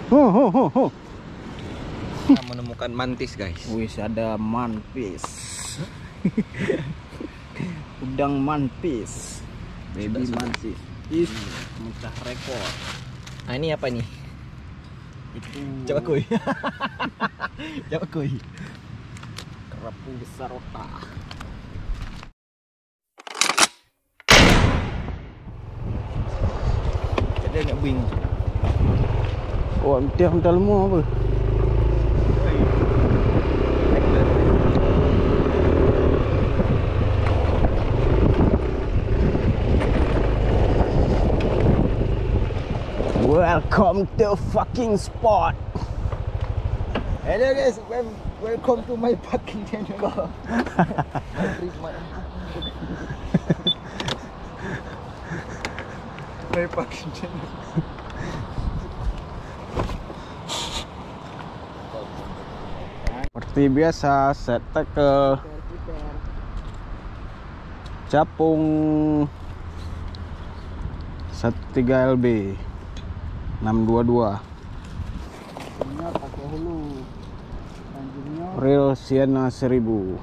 Kita menemukan mantis, guys. Wih, ada mantis. Udang mantis. Baby mantis. Is mecah rekor. Nah, ini apa nih? Itu Coba kuy. Coba kuy. kerapu besar otak. Ada nggak bing? Oh, dia dalam apa? Welcome to fucking spot. Hello guys, welcome to my fucking channel. My fucking channel. Seperti biasa, set tackle capung 13 LB 622 pakai hulu, lanjutnya Real Sienna 1000.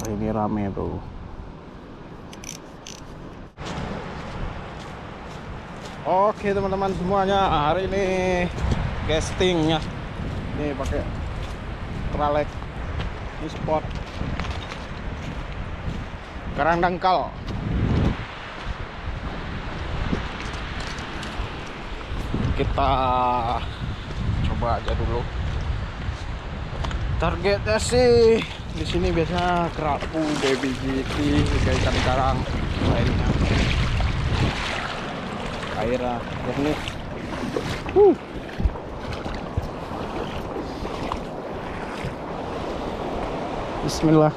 Hari ini rame tuh. Oke teman-teman semuanya, hari ini castingnya ini pakai tralek ini spot Karang Dangkal. Kita coba aja dulu. Targetnya sih di sini biasanya kerapu, baby GT, ikan karang lainnya. Airnya jernih. Bismillah.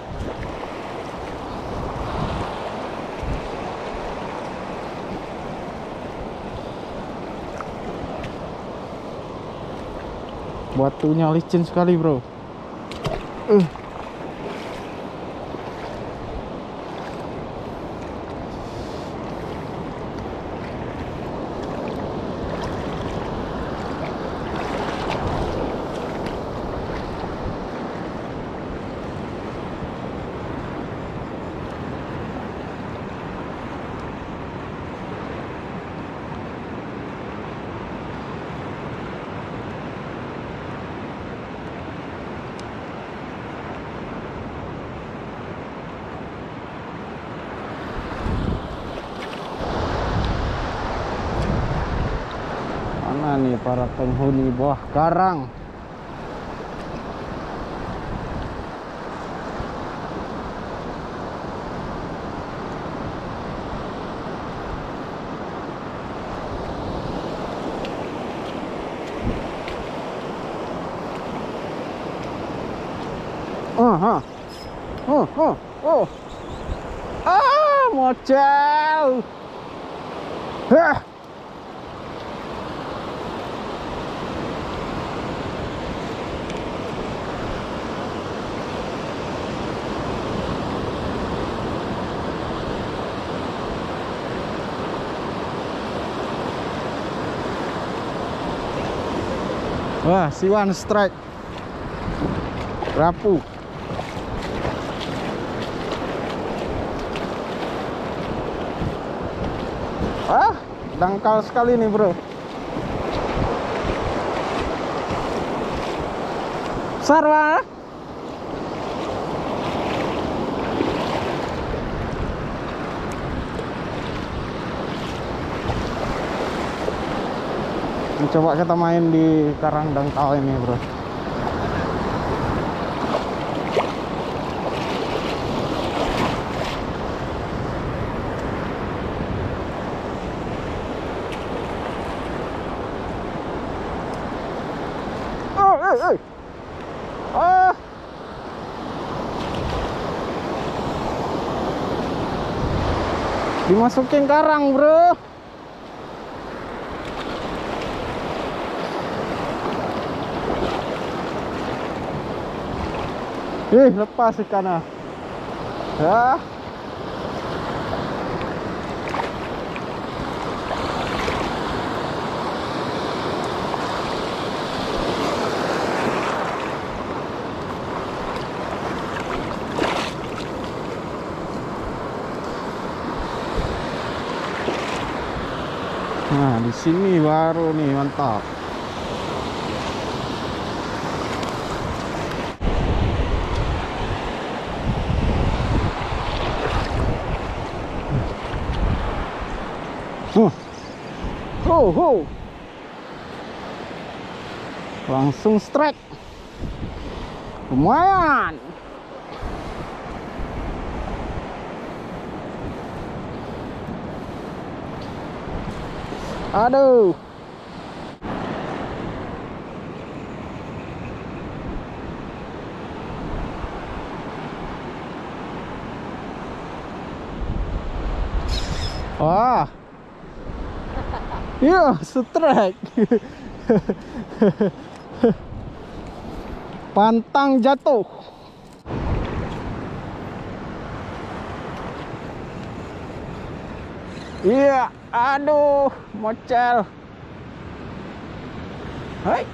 Batunya licin sekali, bro. Mana nih para penghuni buah karang? Mocel. Wah, si one strike rapuh. Dangkal sekali nih, bro. Sarwa. Coba kita main di Karang Dangkal ini, bro. Dimasukin karang, bro. Lepas ikannya. Ya. Nah, di sini baru nih mantap. Langsung strike. Lumayan. Aduh. Wah. Iya, strike. Pantang jatuh. Iya, aduh, mocel. Hai.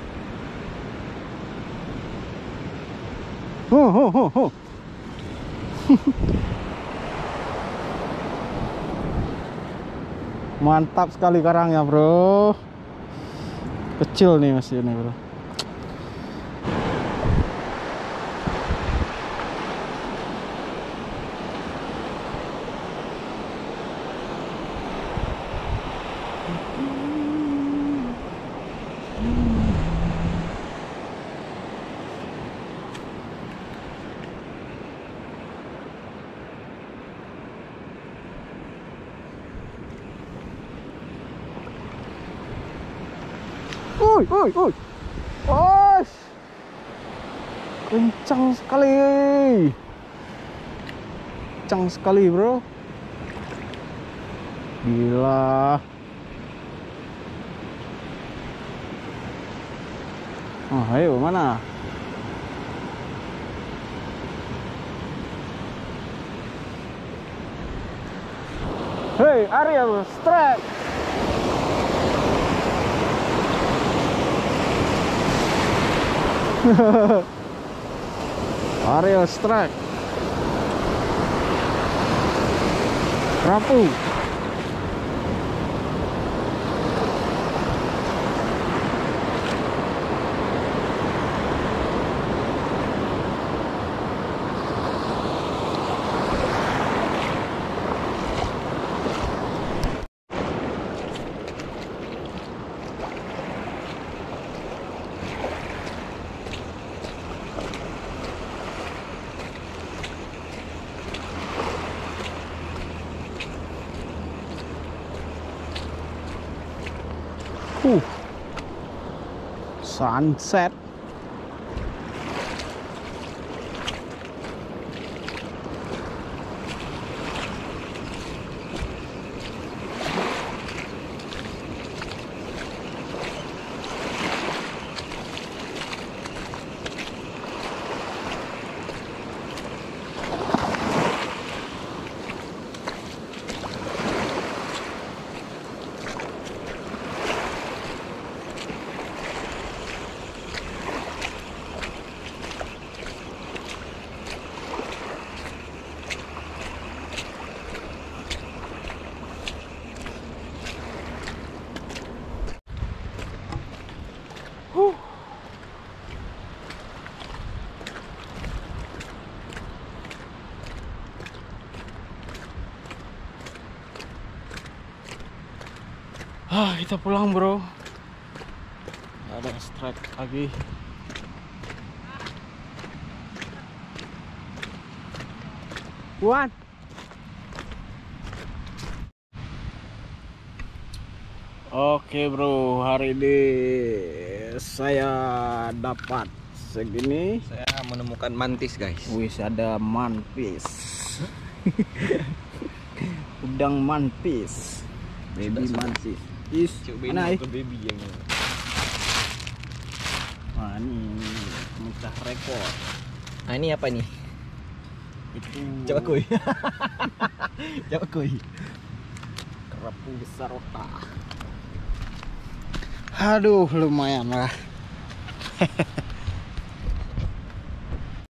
Mantap sekali karangnya, bro. Kecil nih masih ini, bro. Uy. Kencang sekali. Kencang sekali, bro. Gila. Oh, ayo mana? Hey, Ariel, strike. Ariel strike. Rapu. Sunset. Kita pulang, bro. Ada strike lagi. What? Oke, bro, hari ini saya dapat segini. Saya menemukan mantis, guys. Wis, ada mantis. Udang mantis. Baby mantis. Mana baby yang Wah, ini mecah rekor. Nah, ini apa nih? Itu Coba kuy. Coba kuy. kerapu besar otak. Aduh, lumayan lah.